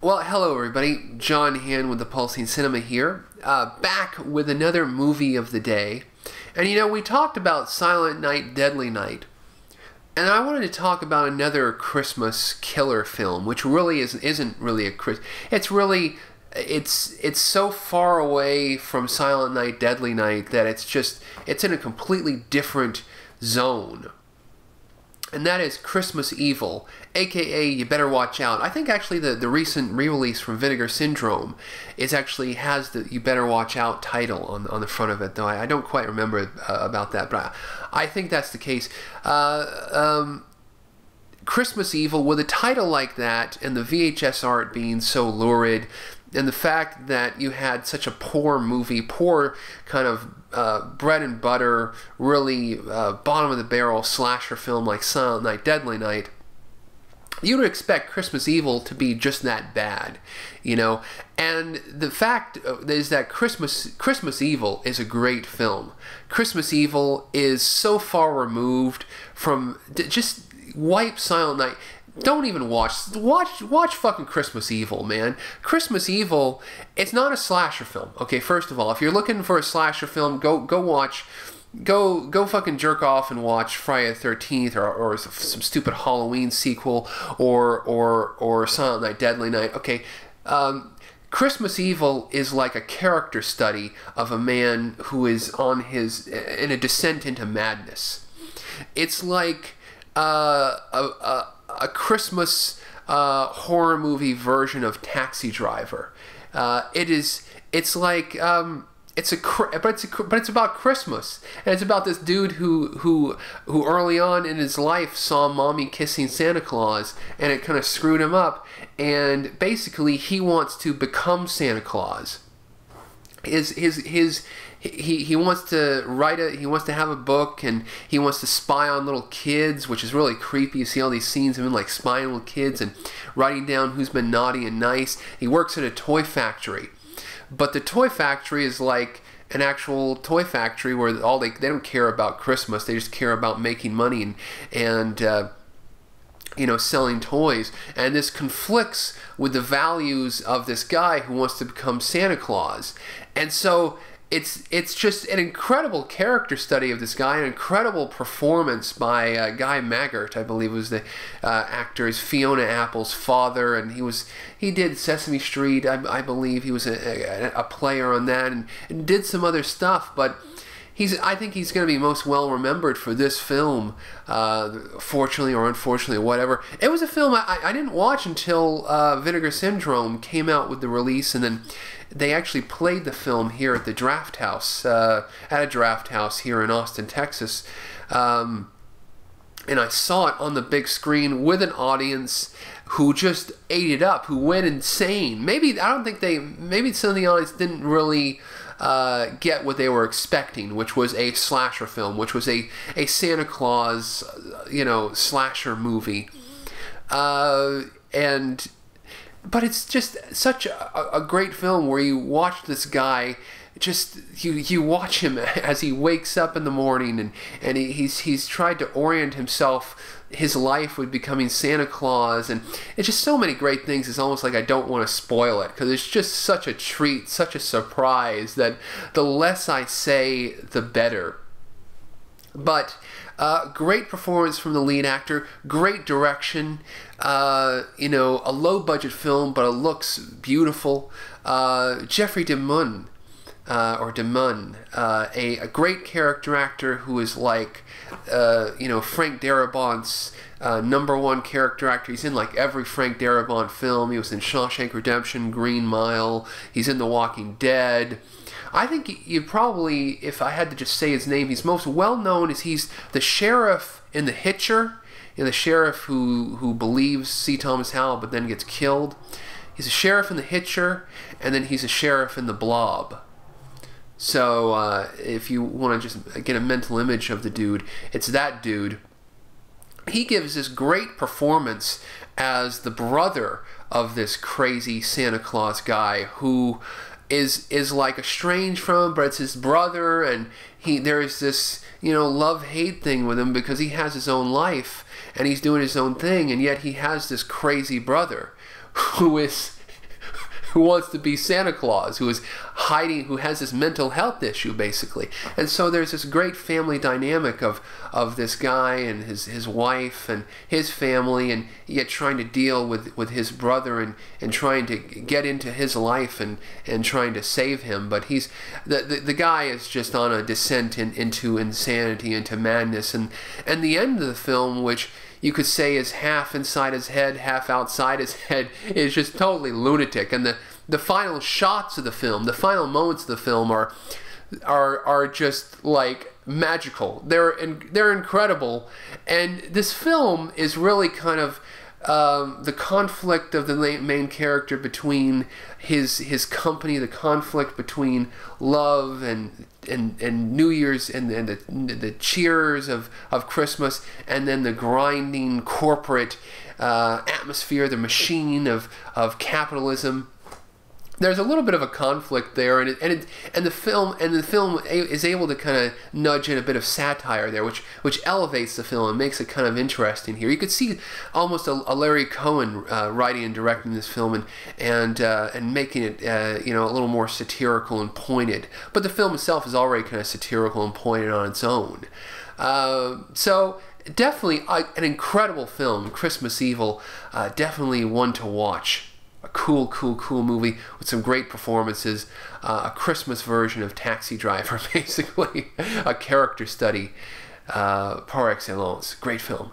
Well, hello everybody, John Hand with the Pulsing Cinema here, back with another movie of the day. And you know, we talked about Silent Night, Deadly Night, and I wanted to talk about another Christmas killer film, which really isn't really a Christmas. It's so far away from Silent Night, Deadly Night that it's in a completely different zone. And that is Christmas Evil, aka You Better Watch Out. I think actually the recent re-release from Vinegar Syndrome has the You Better Watch Out title on the front of it, though I don't quite remember about that, but I think that's the case. Christmas Evil, with a title like that and the VHS art being so lurid, and the fact that you had such a poor movie, poor kind of bread and butter, really bottom of the barrel slasher film like Silent Night, Deadly Night, you would expect Christmas Evil to be just that bad, you know. And the fact is that Christmas Evil is a great film. Christmas Evil is so far removed from just wipe Silent Night. Don't even watch fucking Christmas Evil, man. Christmas Evil, it's not a slasher film. Okay, first of all, if you're looking for a slasher film, go fucking jerk off and watch Friday the 13th or some stupid Halloween sequel or Silent Night, Deadly Night. Okay, Christmas Evil is like a character study of a man who is in a descent into madness. It's like a Christmas horror movie version of Taxi Driver. But it's about Christmas, and it's about this dude who early on in his life saw Mommy kissing Santa Claus, and it kind of screwed him up, and basically he wants to become Santa Claus. He wants to have a book, and he wants to spy on little kids, which is really creepy. You see all these scenes of him like spying on little kids and writing down who's been naughty and nice. He works at a toy factory, but the toy factory is like an actual toy factory where they don't care about Christmas. They just care about making money and you know, selling toys. And this conflicts with the values of this guy who wants to become Santa Claus. And so it's just an incredible character study of this guy, an incredible performance by Guy Maggart, I believe was the actor, is Fiona Apple's father, and he did Sesame Street, I believe. He was a player on that, and did some other stuff, but I think he's going to be most well remembered for this film, fortunately or unfortunately or whatever. It was a film I didn't watch until Vinegar Syndrome came out with the release, and then they actually played the film here at the drafthouse, at a drafthouse here in Austin, Texas. And I saw it on the big screen with an audience who just ate it up, who went insane. Maybe some of the audience didn't really get what they were expecting, which was a slasher film, which was a Santa Claus, you know, slasher movie. But it's just such a great film where you watch this guy, you watch him as he wakes up in the morning, and he's tried to orient his life with becoming Santa Claus, and it's just so many great things. It's almost like I don't want to spoil it, because it's just such a treat, such a surprise, that the less I say, the better. But great performance from the lead actor, great direction, you know, a low-budget film, but it looks beautiful. Jeffrey DeMunn, a great character actor who is like, you know, Frank Darabont's #1 character actor. He's in like every Frank Darabont film. He was in Shawshank Redemption, Green Mile. He's in The Walking Dead. I think you probably, if I had to just say his name, he's most well known as he's the sheriff in The Hitcher, the sheriff who believes C. Thomas Howell but then gets killed. He's a sheriff in The Hitcher, and then he's a sheriff in The Blob. So if you want to just get a mental image of the dude, it's that dude. He gives this great performance as the brother of this crazy Santa Claus guy who is like estranged from him, but it's his brother, and there's this, you know, love-hate thing with him because he has his own life and he's doing his own thing, and yet he has this crazy brother who is who wants to be Santa Claus, who is hiding, who has this mental health issue, basically. And so there's this great family dynamic of this guy and his wife and his family, and yet trying to deal with his brother and trying to get into his life and trying to save him. But he's the guy is just on a descent into insanity, into madness. And the end of the film, which you could say is half inside his head, half outside his head, is just totally lunatic. And the final shots of the film, the final moments of the film are just like magical. They're incredible. And this film is really kind of the conflict of the main character between his company, the conflict between love and New Year's and the cheers of Christmas, and then the grinding corporate atmosphere, the machine of capitalism. There's a little bit of a conflict there, and the film is able to kind of nudge in a bit of satire there, which elevates the film and makes it kind of interesting here. You could see almost a Larry Cohen writing and directing this film and making it a little more satirical and pointed. But the film itself is already kind of satirical and pointed on its own. So definitely an incredible film, Christmas Evil. Definitely one to watch. A cool movie with some great performances. A Christmas version of Taxi Driver, basically. A character study par excellence. Great film.